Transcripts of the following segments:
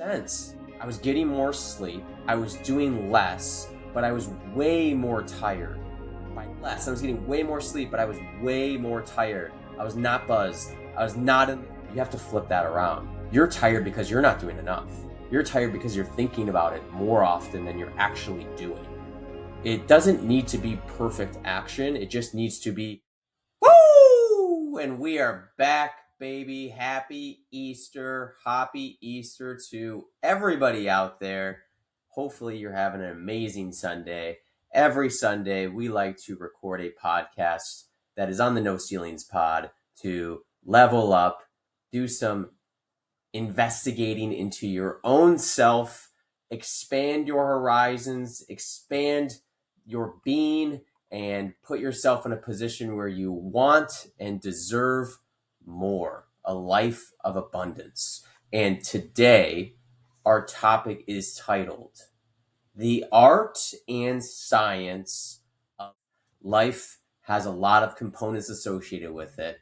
sense. I was getting more sleep. I was doing less, but I was way more tired. By less, I was getting way more sleep, but I was way more tired. I was not buzzed. I was not in. You have to flip that around. You're tired because you're not doing enough. You're tired because you're thinking about it more often than you're actually doing. It doesn't need to be perfect action. It just needs to be woo! And we are back, baby. Happy Easter. Happy Easter to everybody out there. Hopefully you're having an amazing Sunday. Every Sunday, we like to record a podcast that is on the No Ceilings Pod to level up, do some investigating into your own self, expand your horizons, expand your being, and put yourself in a position where you want and deserve more, a life of abundance. And today, our topic is titled The Art and Science of Life. Has a lot of components associated with it.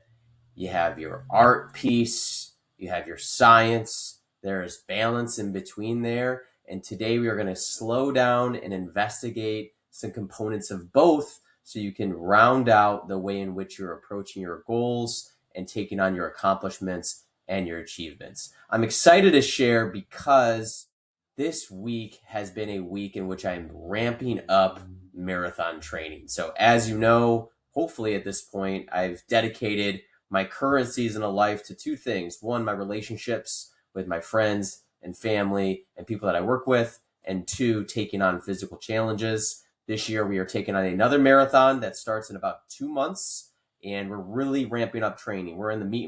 You have your art piece, you have your science, there is balance in between there. And today we are going to slow down and investigate some components of both so you can round out the way in which you're approaching your goals and taking on your accomplishments and your achievements. I'm excited to share because this week has been a week in which I'm ramping up marathon training. So as you know, hopefully at this point, I've dedicated my current season of life to two things. One, my relationships with my friends and family and people that I work with. And two, taking on physical challenges. This year, we are taking on another marathon that starts in about 2 months. And we're really ramping up training. We're in the meat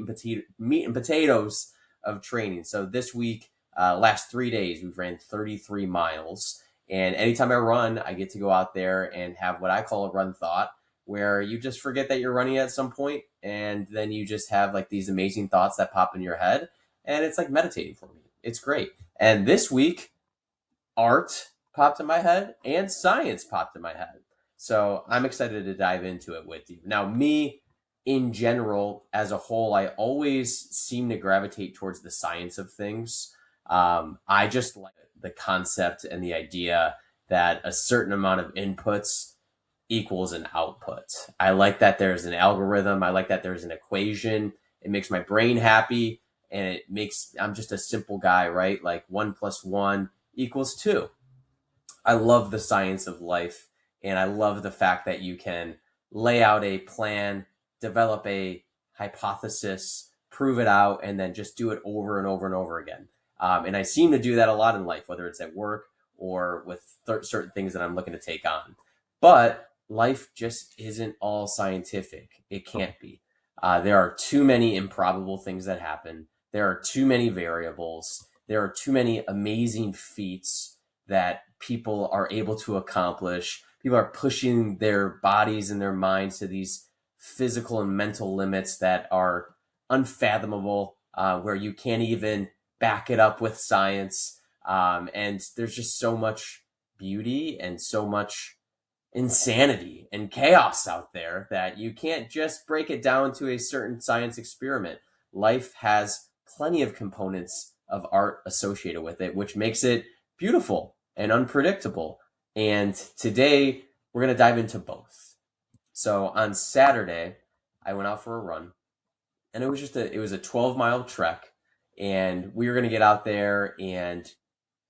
and potatoes of training. So this week, last 3 days, we've ran 33 miles. And anytime I run, I get to go out there and have what I call a run thought, where you just forget that you're running at some point, and then you just have like these amazing thoughts that pop in your head, and it's like meditating for me. It's great. And this week, art popped in my head and science popped in my head. So I'm excited to dive into it with you. Now, me in general, as a whole, I always seem to gravitate towards the science of things. I just like the concept and the idea that a certain amount of inputs equals an output. I like that there's an algorithm. I like that there's an equation. It makes my brain happy, and I'm just a simple guy, right? Like 1 + 1 = 2. I love the science of life, and I love the fact that you can lay out a plan, develop a hypothesis, prove it out, and then just do it over and over and over again. And I seem to do that a lot in life, whether it's at work or with certain things that I'm looking to take on. But life just isn't all scientific. It can't be. There are too many improbable things that happen. There are too many variables. There are too many amazing feats that people are able to accomplish. People are pushing their bodies and their minds to these physical and mental limits that are unfathomable, where you can't even back it up with science. And there's just so much beauty and so much insanity and chaos out there that you can't just break it down to a certain science experiment. Life has plenty of components of art associated with it, which makes it beautiful and unpredictable. And today we're going to dive into both. So on Saturday, I went out for a run, and it was a 12-mile trek, and we were going to get out there and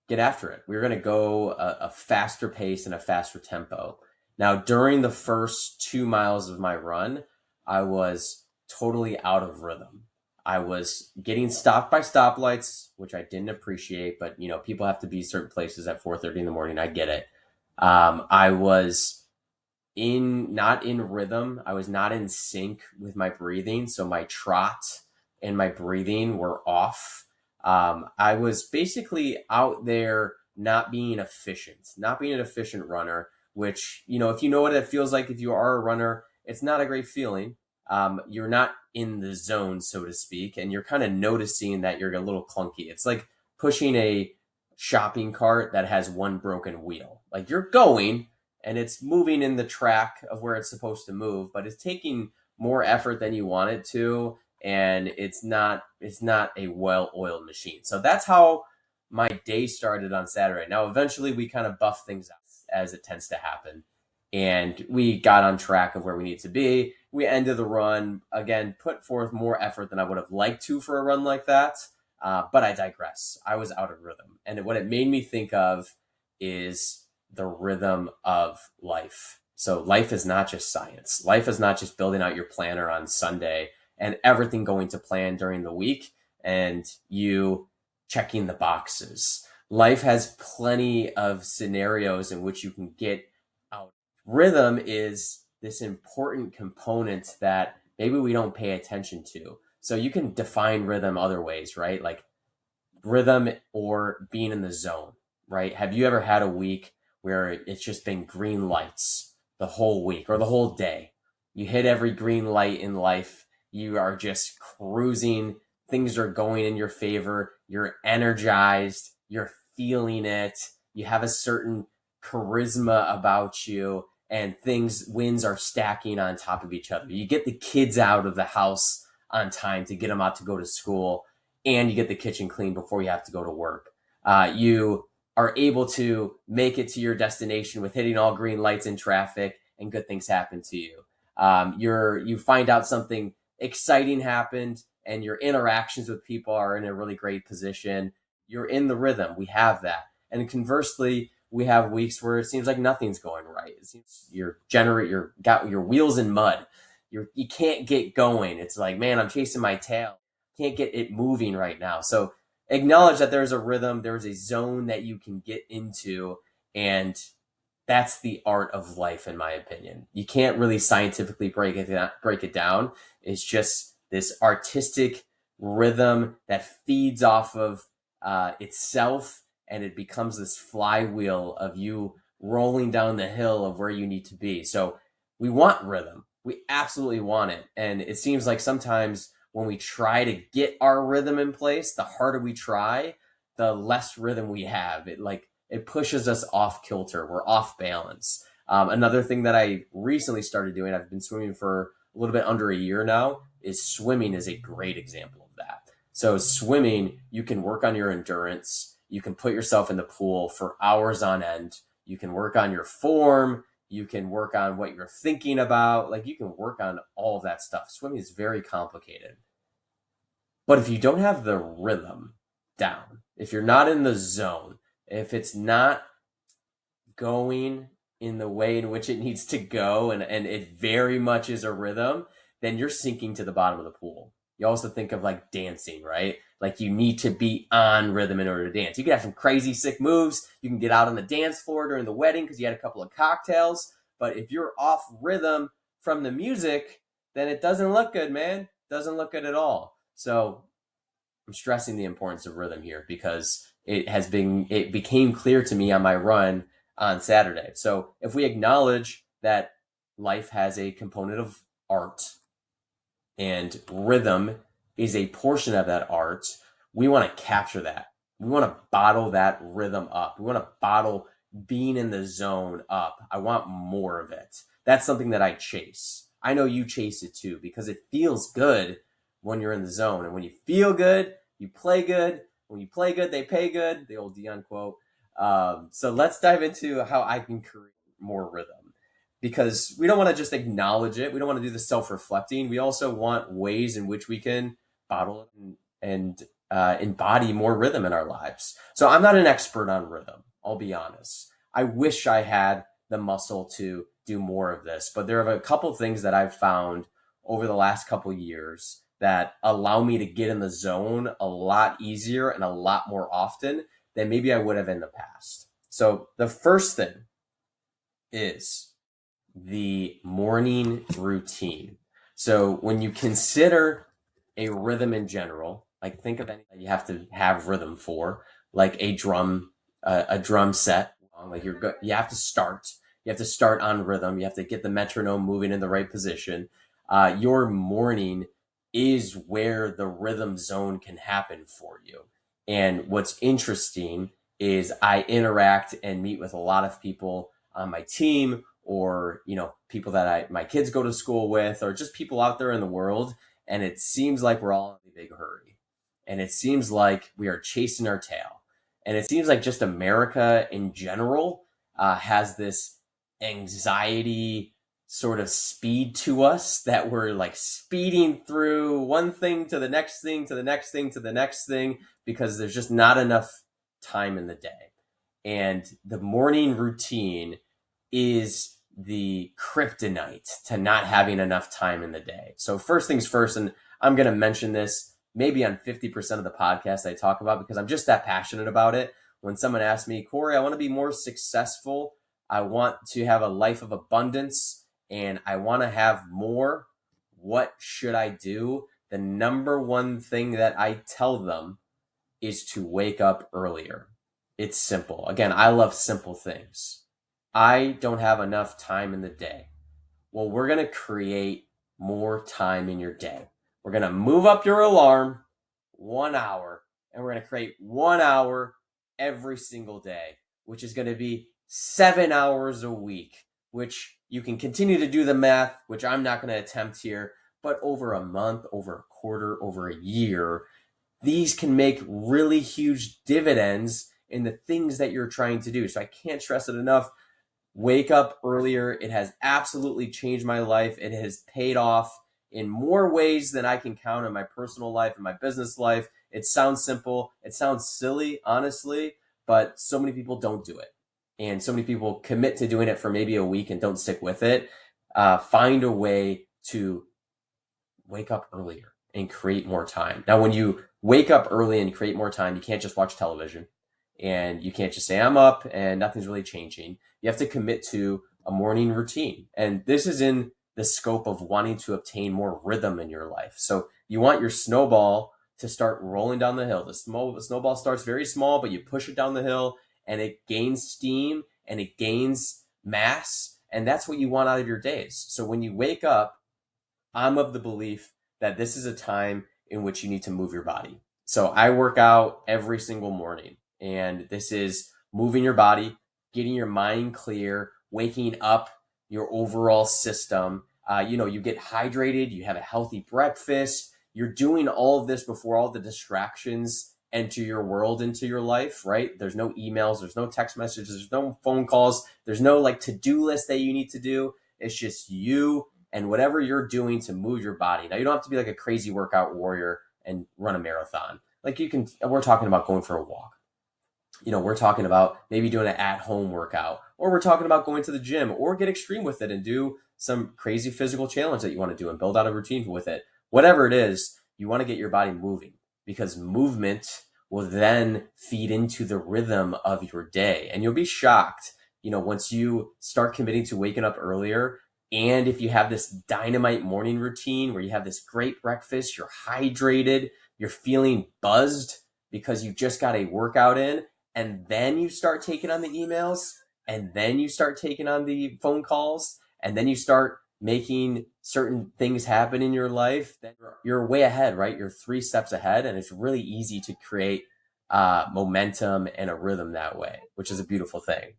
get after it. We were going to go a faster pace and a faster tempo. Now, during the first 2 miles of my run, I was totally out of rhythm. I was getting stopped by stoplights, which I didn't appreciate, but people have to be certain places at 4:30 in the morning. I get it. I was not in rhythm. I was not in sync with my breathing. So my trot and my breathing were off. I was basically out there not being efficient, not being an efficient runner, which, if you know what it feels like, if you are a runner, it's not a great feeling. You're not in the zone, so to speak, and you're kind of noticing that you're a little clunky. It's like pushing a shopping cart that has one broken wheel. Like, you're going and it's moving in the track of where it's supposed to move, but it's taking more effort than you want it to, and it's not a well-oiled machine. So that's how my day started on Saturday. Now, eventually, we kind of buff things out as it tends to happen, and we got on track of where we need to be. We ended the run again, put forth more effort than I would have liked to for a run like that. But I digress. I was out of rhythm, and what it made me think of is the rhythm of life. So life is not just science. Life is not just building out your planner on Sunday and everything going to plan during the week and you checking the boxes. Life has plenty of scenarios in which you can get out. Rhythm is this important component that maybe we don't pay attention to. So you can define rhythm other ways, right? Like rhythm or being in the zone, right? Have you ever had a week where it's just been green lights the whole week or the whole day? You hit every green light in life. You are just cruising. Things are going in your favor. You're energized. You're feeling it. You have a certain charisma about you, and wins are stacking on top of each other. You get the kids out of the house on time to get them out to go to school, and you get the kitchen clean before you have to go to work. You are able to make it to your destination with hitting all green lights in traffic, and good things happen to you. You find out something exciting happened, and your interactions with people are in a really great position. You're in the rhythm. We have that, and conversely, we have weeks where it seems like nothing's going right. It seems you're got your wheels in mud. You can't get going. It's like, man, I'm chasing my tail. Can't get it moving right now. So acknowledge that there's a rhythm, there's a zone that you can get into, and that's the art of life, in my opinion. You can't really scientifically break it down. It's just this artistic rhythm that feeds off of itself, and it becomes this flywheel of you rolling down the hill of where you need to be. So we want rhythm. We absolutely want it. And it seems like sometimes when we try to get our rhythm in place, the harder we try, the less rhythm we have. It pushes us off kilter. We're off balance. Another thing that I recently started doing, I've been swimming for a little bit under a year now, is swimming is a great example of that. So swimming, you can work on your endurance. You can put yourself in the pool for hours on end. You can work on your form. You can work on what you're thinking about. Like, you can work on all of that stuff. Swimming is very complicated. But if you don't have the rhythm down, if you're not in the zone, if it's not going in the way in which it needs to go, and it very much is a rhythm, then you're sinking to the bottom of the pool. You also think of like dancing, right? Like, you need to be on rhythm in order to dance. You can have some crazy sick moves. You can get out on the dance floor during the wedding because you had a couple of cocktails. But if you're off rhythm from the music, then it doesn't look good, man. Doesn't look good at all. So I'm stressing the importance of rhythm here because it became clear to me on my run on Saturday. So if we acknowledge that life has a component of art and rhythm is a portion of that art, we want to capture that. We want to bottle that rhythm up. We want to bottle being in the zone up. I want more of it. That's something that I chase. I know you chase it too because it feels good when you're in the zone. And when you feel good, you play good. When you play good, they pay good. The old Dion quote. So let's dive into how I can create more rhythm, because we don't want to just acknowledge it. We don't want to do the self-reflecting. We also want ways in which we can bottle it and embody more rhythm in our lives. So I'm not an expert on rhythm. I'll be honest. I wish I had the muscle to do more of this, but there are a couple things that I've found over the last couple years that allow me to get in the zone a lot easier and a lot more often than maybe I would have in the past. So the first thing is the morning routine. So when you consider a rhythm in general, like, think of anything you have to have rhythm for, like a drum set. Like, you have to start. You have to start on rhythm. You have to get the metronome moving in the right position. Your morning is where the rhythm zone can happen for you. And what's interesting is I interact and meet with a lot of people on my team, or people that my kids go to school with, or just people out there in the world, and it seems like we're all in a big hurry, and it seems like we are chasing our tail. And it seems like just America in general has this anxiety sort of speed to us that we're like speeding through one thing to the next thing to the next thing to the next thing because there's just not enough time in the day. And the morning routine is the kryptonite to not having enough time in the day. So first things first, and I'm going to mention this maybe on 50% of the podcast I talk about because I'm just that passionate about it. When someone asks me, Corey, I want to be more successful. I want to have a life of abundance and I want to have more. What should I do? The number one thing that I tell them is to wake up earlier. It's simple. Again, I love simple things. I don't have enough time in the day. Well, we're going to create more time in your day. We're going to move up your alarm 1 hour, and we're going to create 1 hour every single day, which is going to be 7 hours a week, which you can continue to do the math, which I'm not going to attempt here, but over a month, over a quarter, over a year, these can make really huge dividends in the things that you're trying to do. So I can't stress it enough. Wake up earlier. It has absolutely changed my life. It has paid off in more ways than I can count in my personal life and my business life. It sounds simple. It sounds silly, honestly, but so many people don't do it. And so many people commit to doing it for maybe a week and don't stick with it. Find a way to wake up earlier and create more time. Now, when you wake up early and create more time, you can't just watch television and you can't just say, I'm up and nothing's really changing. You have to commit to a morning routine. And this is in the scope of wanting to obtain more rhythm in your life. So you want your snowball to start rolling down the hill. The snowball starts very small, but you push it down the hill and it gains steam and it gains mass. And that's what you want out of your days. So when you wake up, I'm of the belief that this is a time in which you need to move your body. So I work out every single morning, and this is moving your body, getting your mind clear, waking up your overall system. You get hydrated, you have a healthy breakfast. You're doing all of this before all the distractions enter your world, into your life, right? There's no emails, there's no text messages, there's no phone calls, there's no like to-do list that you need to do. It's just you and whatever you're doing to move your body. Now, you don't have to be like a crazy workout warrior and run a marathon. Like we're talking about going for a walk. We're talking about maybe doing an at-home workout, or we're talking about going to the gym, or get extreme with it and do some crazy physical challenge that you want to do and build out a routine with it. Whatever it is, you want to get your body moving because movement will then feed into the rhythm of your day. And you'll be shocked, once you start committing to waking up earlier. And if you have this dynamite morning routine where you have this great breakfast, you're hydrated, you're feeling buzzed because you just got a workout in, and then you start taking on the emails, and then you start taking on the phone calls, and then you start making certain things happen in your life, then you're way ahead, right? You're 3 steps ahead, and it's really easy to create momentum and a rhythm that way, which is a beautiful thing.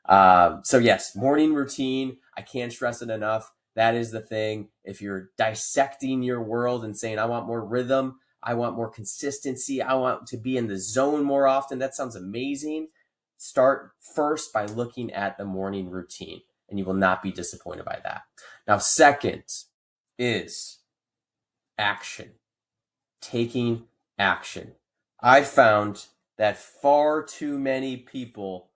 So yes, morning routine. I can't stress it enough. That is the thing. If you're dissecting your world and saying, I want more rhythm, I want more consistency, I want to be in the zone more often, that sounds amazing. Start first by looking at the morning routine, and you will not be disappointed by that. Now, second is action. Taking action. I found that far too many people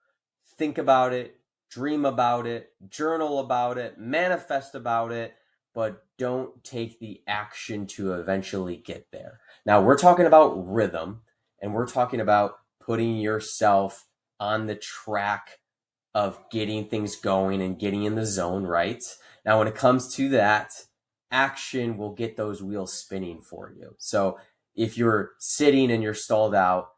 think about it, dream about it, journal about it, manifest about it, but don't take the action to eventually get there. Now, we're talking about rhythm, and we're talking about putting yourself on the track of getting things going and getting in the zone, right? Now, when it comes to that, action will get those wheels spinning for you. So if you're sitting and you're stalled out,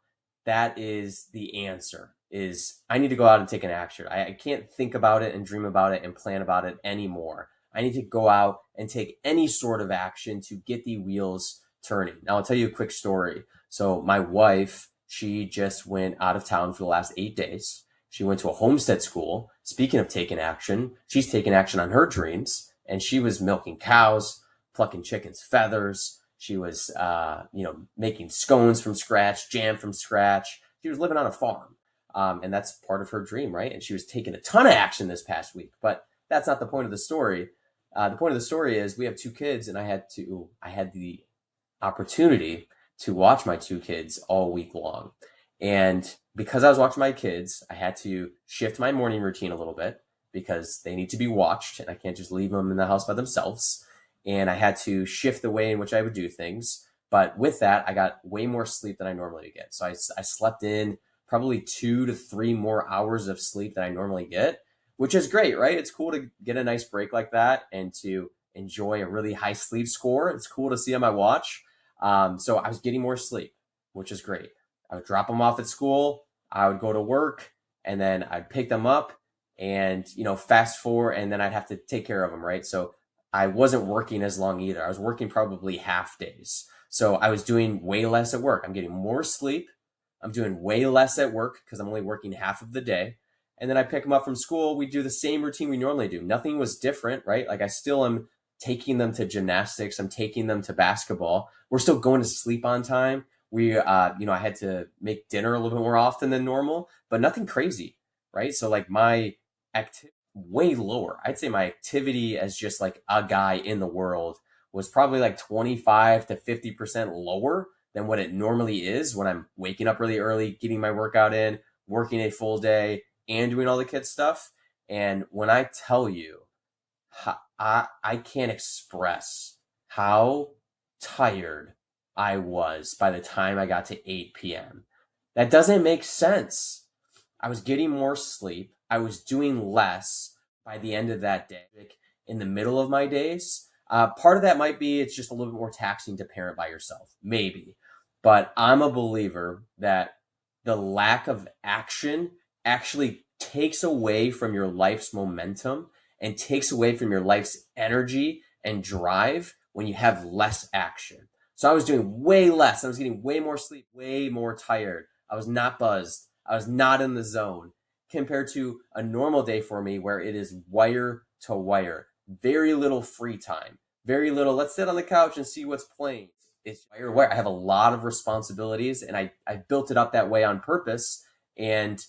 that is the answer. Is I need to go out and take an action. I can't think about it and dream about it and plan about it anymore. I need to go out and take any sort of action to get the wheels turning. Now, I'll tell you a quick story. So my wife, she just went out of town for the last 8 days. She went to a homestead school. Speaking of taking action, she's taken action on her dreams, and she was milking cows, plucking chickens' feathers. She was, making scones from scratch, jam from scratch. She was living on a farm. And that's part of her dream, right? And she was taking a ton of action this past week. But that's not the point of the story. The point of the story is we have two kids, and I had the opportunity to watch my two kids all week long. And because I was watching my kids, I had to shift my morning routine a little bit because they need to be watched and I can't just leave them in the house by themselves. And I had to shift the way in which I would do things. But with that, I got way more sleep than I normally get. So I slept in probably 2 to 3 more hours of sleep than I normally get, which is great, right? It's cool to get a nice break like that and to enjoy a really high sleep score. It's cool to see on my watch. So I was getting more sleep, which is great. I would drop them off at school. I would go to work and then I'd pick them up and, fast forward and then I'd have to take care of them, right? So I wasn't working as long either. I was working probably half days. So I was doing way less at work. I'm getting more sleep. I'm doing way less at work because I'm only working half of the day. And then I pick them up from school. We do the same routine we normally do. Nothing was different, right? Like I still am taking them to gymnastics. I'm taking them to basketball. We're still going to sleep on time. I had to make dinner a little bit more often than normal, but nothing crazy, right? So like my activity way lower. I'd say my activity as just like a guy in the world was probably like 25 to 50% lower than what it normally is when I'm waking up really early, getting my workout in, working a full day, and doing all the kids stuff. And when I tell you, I can't express how tired I was by the time I got to 8 p.m. That doesn't make sense. I was getting more sleep. I was doing less by the end of that day. Like in the middle of my days, part of that might be it's just a little bit more taxing to parent by yourself, maybe. But I'm a believer that the lack of action actually takes away from your life's momentum and takes away from your life's energy and drive when you have less action. So I was doing way less. I was getting way more sleep, way more tired. I was not buzzed. I was not in the zone compared to a normal day for me where it is wire to wire. Very little free time. Very little, let's sit on the couch and see what's playing. It's wire to wire. I have a lot of responsibilities and I built it up that way on purpose. And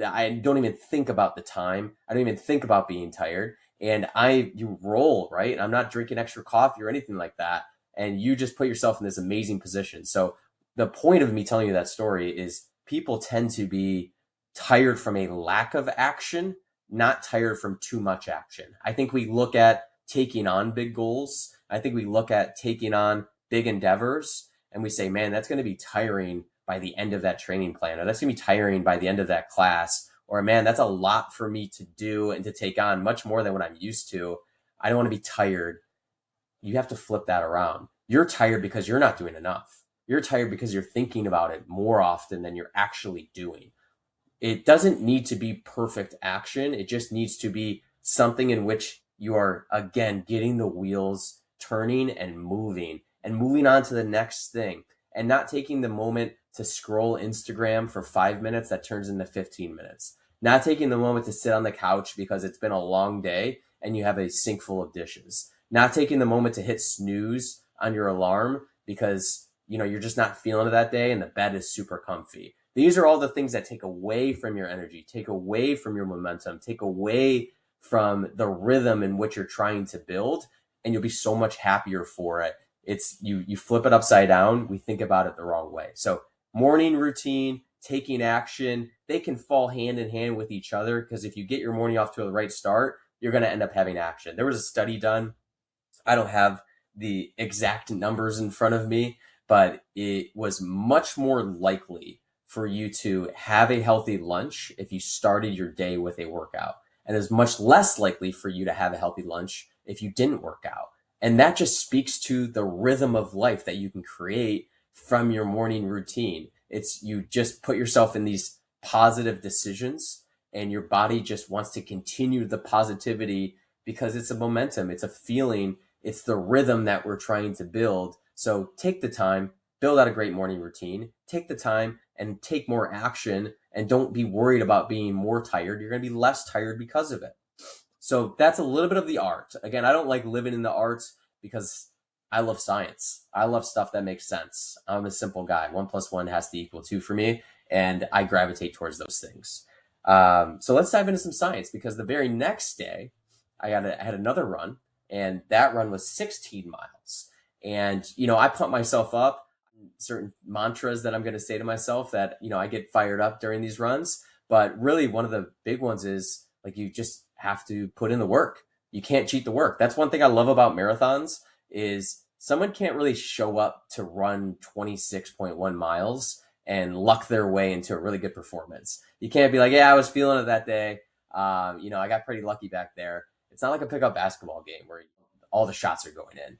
I don't even think about the time. I don't even think about being tired. And you roll, right? I'm not drinking extra coffee or anything like that. And you just put yourself in this amazing position. So the point of me telling you that story is people tend to be tired from a lack of action, not tired from too much action. I think we look at taking on big goals. I think we look at taking on big endeavors and we say, man, that's going to be tiring by the end of that training plan, or that's going to be tiring by the end of that class, or man, that's a lot for me to do and to take on, much more than what I'm used to. I don't want to be tired. You have to flip that around. You're tired because you're not doing enough. You're tired because you're thinking about it more often than you're actually doing. It doesn't need to be perfect action. It just needs to be something in which you are, again, getting the wheels turning and moving on to the next thing and not taking the moment to scroll Instagram for 5 minutes that turns into 15 minutes. Not taking the moment to sit on the couch because it's been a long day and you have a sink full of dishes. Not taking the moment to hit snooze on your alarm because you're just not feeling it that day and the bed is super comfy. These are all the things that take away from your energy, take away from your momentum, take away from the rhythm in which you're trying to build, and you'll be so much happier for it. It's you flip it upside down. We think about it the wrong way. So morning routine, taking action, they can fall hand in hand with each other because if you get your morning off to the right start, you're going to end up having action. There was a study done. I don't have the exact numbers in front of me, but it was much more likely for you to have a healthy lunch if you started your day with a workout. And it's much less likely for you to have a healthy lunch if you didn't work out. And that just speaks to the rhythm of life that you can create from your morning routine. It's you just put yourself in these positive decisions and your body just wants to continue the positivity because it's a momentum, it's a feeling, it's the rhythm that we're trying to build. So take the time, build out a great morning routine, take the time and take more action and don't be worried about being more tired. You're going to be less tired because of it. So that's a little bit of the art. Again, I don't like living in the arts because I love science. I love stuff that makes sense. I'm a simple guy. 1 + 1 has to equal 2 for me. and I gravitate towards those things. So let's dive into some science, because the very next day I had another run, and that run was 16 miles. And, I pump myself up, certain mantras that I'm going to say to myself that, I get fired up during these runs. But really, one of the big ones is like, you just have to put in the work. You can't cheat the work. That's one thing I love about marathons is someone can't really show up to run 26.1 miles and luck their way into a really good performance. You can't be like, yeah, I was feeling it that day. I got pretty lucky back there. It's not like a pickup basketball game where all the shots are going in.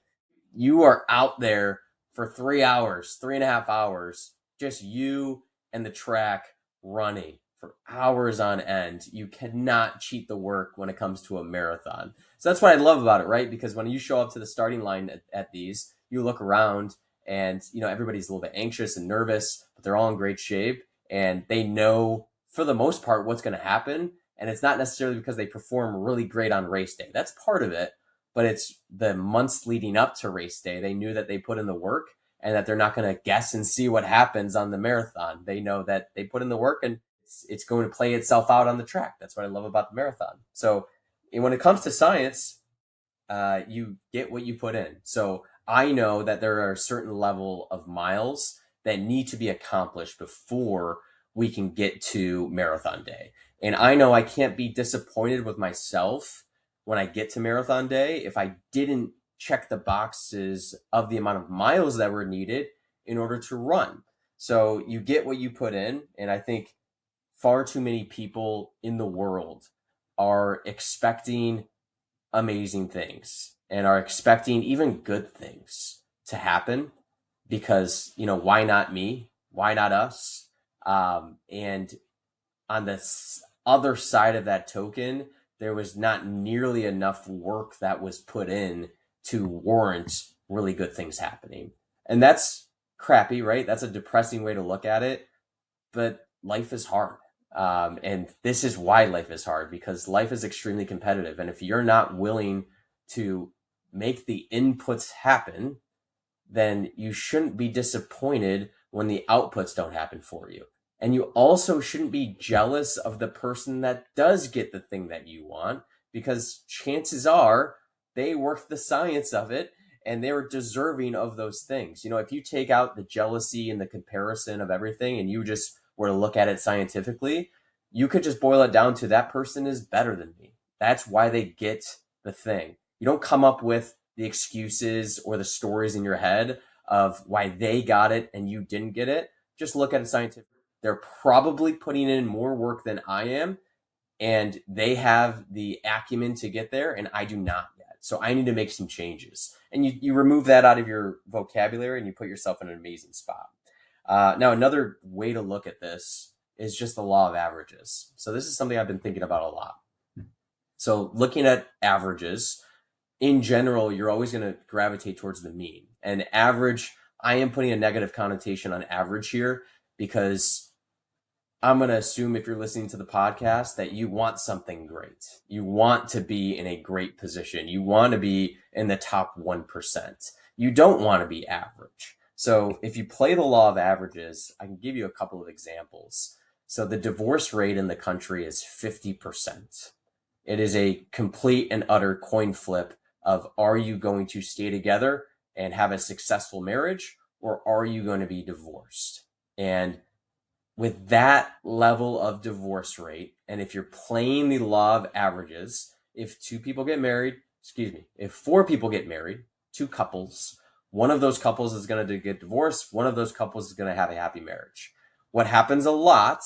You are out there for 3 hours, 3.5 hours, just you and the track running for hours on end. You cannot cheat the work when it comes to a marathon. So that's what I love about it, right? Because when you show up to the starting line at these, you look around and, everybody's a little bit anxious and nervous, but they're all in great shape and they know for the most part what's going to happen. And it's not necessarily because they perform really great on race day. That's part of it, but it's the months leading up to race day. They knew that they put in the work and that they're not going to guess and see what happens on the marathon. They know that they put in the work and it's going to play itself out on the track. That's what I love about the marathon. So when it comes to science, you get what you put in. So I know that there are a certain level of miles that need to be accomplished before we can get to marathon day. And I know I can't be disappointed with myself when I get to marathon day if I didn't check the boxes of the amount of miles that were needed in order to run. So you get what you put in. And I think far too many people in the world are expecting amazing things and are expecting even good things to happen because, why not me? Why not us? And on the other side of that token, there was not nearly enough work that was put in to warrant really good things happening. And that's crappy, right? That's a depressing way to look at it. But life is hard. And this is why life is hard, because life is extremely competitive. And if you're not willing to make the inputs happen, then you shouldn't be disappointed when the outputs don't happen for you. And you also shouldn't be jealous of the person that does get the thing that you want, because chances are they worked the science of it and they were deserving of those things. If you take out the jealousy and the comparison of everything and you just were to look at it scientifically, you could just boil it down to that person is better than me. That's why they get the thing. You don't come up with the excuses or the stories in your head of why they got it and you didn't get it. Just look at it scientifically. They're probably putting in more work than I am, and they have the acumen to get there, and I do not yet. So I need to make some changes. And you remove that out of your vocabulary and you put yourself in an amazing spot. Now, another way to look at this is just the law of averages. So this is something I've been thinking about a lot. So looking at averages, in general, you're always going to gravitate towards the mean. And average, I am putting a negative connotation on average here because I'm going to assume if you're listening to the podcast that you want something great. You want to be in a great position. You want to be in the top 1%. You don't want to be average. So if you play the law of averages, I can give you a couple of examples. So the divorce rate in the country is 50%. It is a complete and utter coin flip of, are you going to stay together and have a successful marriage, or are you going to be divorced? And with that level of divorce rate, and if you're playing the law of averages, if four people get married, two couples, one of those couples is going to get divorced, one of those couples is going to have a happy marriage. What happens a lot,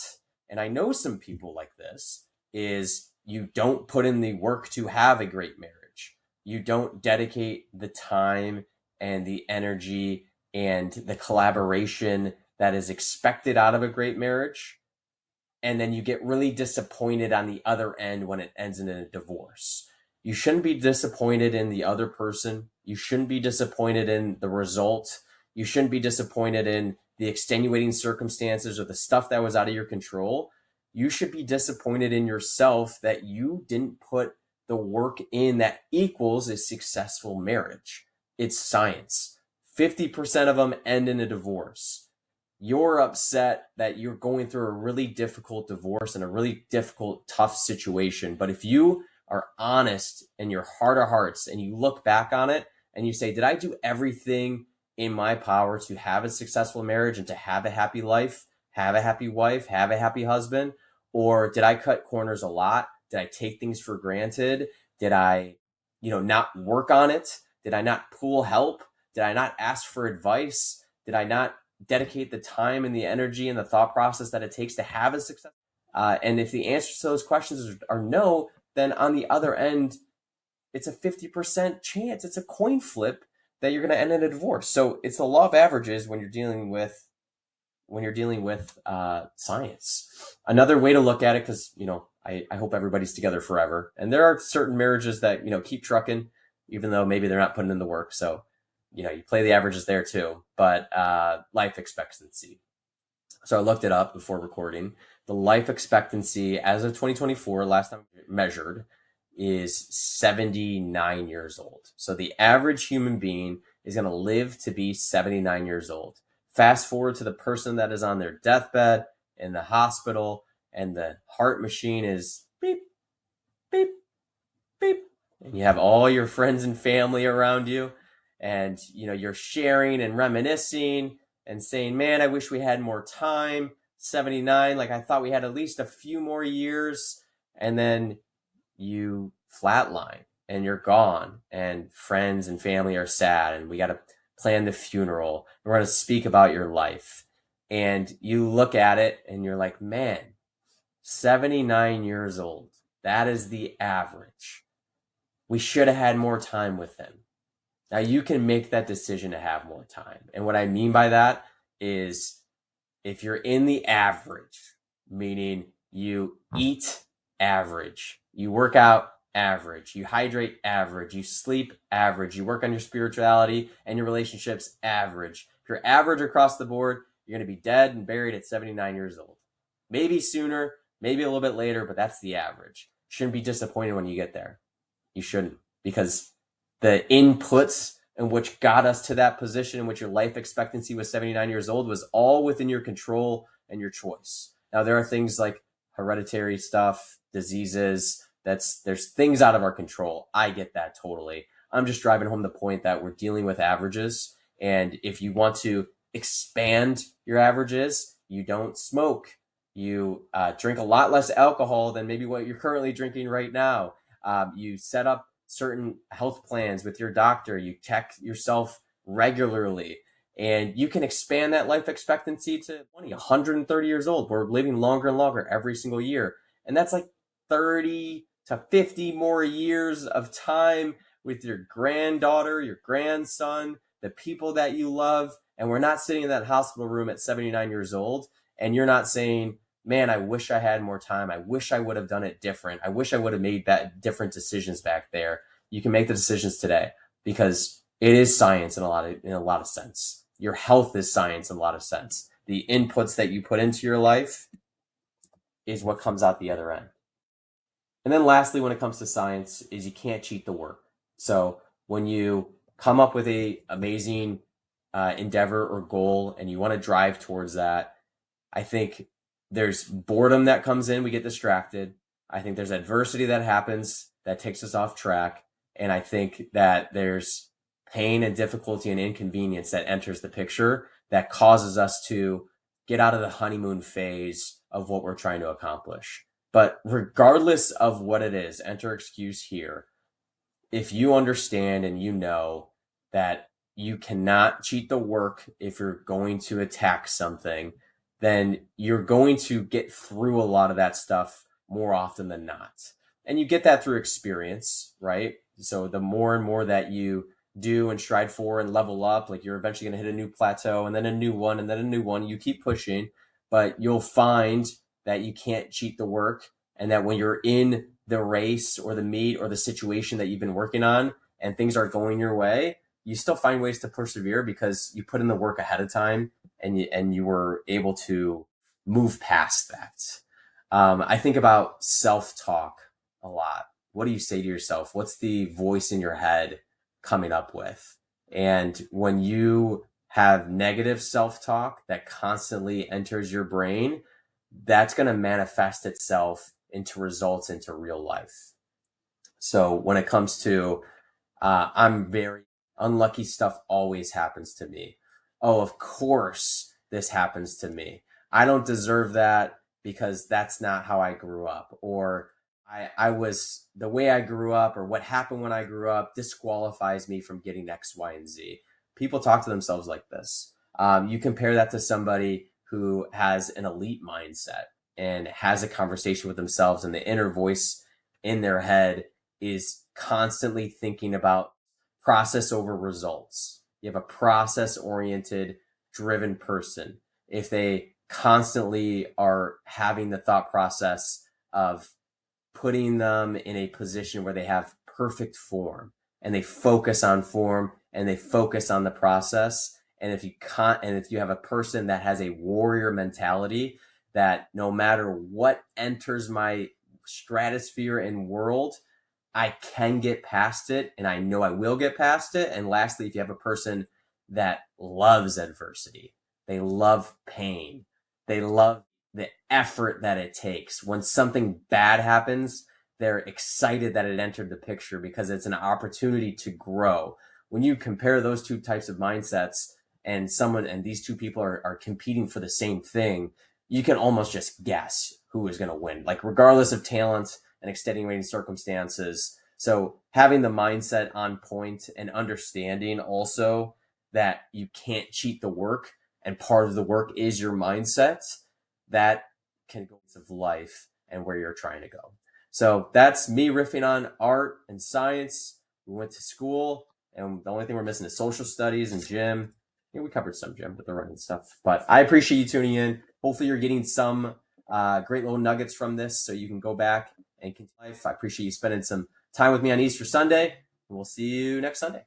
and I know some people like this, is you don't put in the work to have a great marriage. You don't dedicate the time and the energy and the collaboration that is expected out of a great marriage. And then you get really disappointed on the other end when it ends in a divorce. You shouldn't be disappointed in the other person. You shouldn't be disappointed in the result. You shouldn't be disappointed in the extenuating circumstances or the stuff that was out of your control. You should be disappointed in yourself that you didn't put the work in that equals a successful marriage. It's science. 50% of them end in a divorce. you're upset that you're going through a really difficult divorce and a really difficult, tough situation. But if you are honest in your heart of hearts and you look back on it and you say, did I do everything in my power to have a successful marriage and to have a happy life, have a happy wife, have a happy husband? Or did I cut corners a lot? Did I take things for granted? Did I, not work on it? Did I not pull help? Did I not ask for advice? Did I not dedicate the time and the energy and the thought process that it takes to have a success? And if the answers to those questions are no, then on the other end, it's a 50% chance, it's a coin flip that you're going to end in a divorce. So it's the law of averages when you're dealing with science. Another way to look at it, because I hope everybody's together forever, and there are certain marriages that keep trucking, even though maybe they're not putting in the work. So you play the averages there too. But life expectancy. So I looked it up before recording. The life expectancy as of 2024, last time measured, is 79 years old. So the average human being is going to live to be 79 years old. Fast forward to the person that is on their deathbed in the hospital, and the heart machine is beep, beep, beep. And you have all your friends and family around you, and you're sharing and reminiscing and saying, man, I wish we had more time. 79, like I thought we had at least a few more years. And then you flatline and you're gone, and friends and family are sad, and we got to plan the funeral. We're going to speak about your life. And you look at it and you're like, man, 79 years old. That is the average. We should have had more time with them. Now you can make that decision to have more time. And what I mean by that is, if you're in the average, meaning you eat average, you work out average, you hydrate average, you sleep average, you work on your spirituality and your relationships average. If you're average across the board, you're going to be dead and buried at 79 years old. Maybe sooner, maybe a little bit later, but that's the average. Shouldn't be disappointed when you get there. You shouldn't, because the inputs in which got us to that position in which your life expectancy was 79 years old was all within your control and your choice. Now, there are things like hereditary stuff, diseases, there's things out of our control. I get that totally. I'm just driving home the point that we're dealing with averages. And if you want to expand your averages, you don't smoke. You drink a lot less alcohol than maybe what you're currently drinking right now. You set up certain health plans with your doctor. You check yourself regularly, and you can expand that life expectancy to 130 years old. We're living longer and longer every single year. And that's like 30 to 50 more years of time with your granddaughter, your grandson, the people that you love. And we're not sitting in that hospital room at 79 years old, and you're not saying, man, I wish I had more time. I wish I would have done it different. I wish I would have made that different decisions back there. You can make the decisions today, because it is science in a lot of sense. Your health is science in a lot of sense. The inputs that you put into your life is what comes out the other end. And then lastly, when it comes to science, is you can't cheat the work. So when you come up with a amazing endeavor or goal and you want to drive towards that, I think there's boredom that comes in. We get distracted. I think there's adversity that happens that takes us off track. And I think that there's pain and difficulty and inconvenience that enters the picture that causes us to get out of the honeymoon phase of what we're trying to accomplish. But regardless of what it is, enter excuse here. If you understand and you know that you cannot cheat the work if you're going to attack something, then you're going to get through a lot of that stuff more often than not. And you get that through experience, right? So the more and more that you do and stride for and level up, like you're eventually going to hit a new plateau and then a new one and then a new one. You keep pushing, but you'll find that you can't cheat the work, and that when you're in the race or the meet or the situation that you've been working on and things are going your way, you still find ways to persevere because you put in the work ahead of time, and you were able to move past that. I think about self-talk a lot. What do you say to yourself? What's the voice in your head coming up with? And when you have negative self-talk that constantly enters your brain, that's going to manifest itself into results into real life. So when it comes to, I'm very unlucky, stuff always happens to me. Oh, of course this happens to me. I don't deserve that because that's not how I grew up. Or I was the way I grew up, or what happened when I grew up disqualifies me from getting X, Y, and Z. People talk to themselves like this. You compare that to somebody who has an elite mindset and has a conversation with themselves, and the inner voice in their head is constantly thinking about process over results. You have a process oriented, driven person. If they constantly are having the thought process of putting them in a position where they have perfect form, and they focus on form and they focus on the process, and if you have a person that has a warrior mentality, that no matter what enters my stratosphere and world, I can get past it, and I know I will get past it. And lastly, if you have a person that loves adversity, they love pain, they love the effort that it takes. When something bad happens, they're excited that it entered the picture because it's an opportunity to grow. When you compare those two types of mindsets, and these two people are competing for the same thing, you can almost just guess who is going to win, like regardless of talent and extenuating circumstances. So having the mindset on point and understanding also that you can't cheat the work, and part of the work is your mindset, that can go into life and where you're trying to go. So that's me riffing on art and science. We went to school, and the only thing we're missing is social studies and gym. Yeah, we covered some gym with the running stuff. But I appreciate you tuning in. Hopefully you're getting some great little nuggets from this so you can go back and continue life. I appreciate you spending some time with me on Easter Sunday, and we'll see you next Sunday.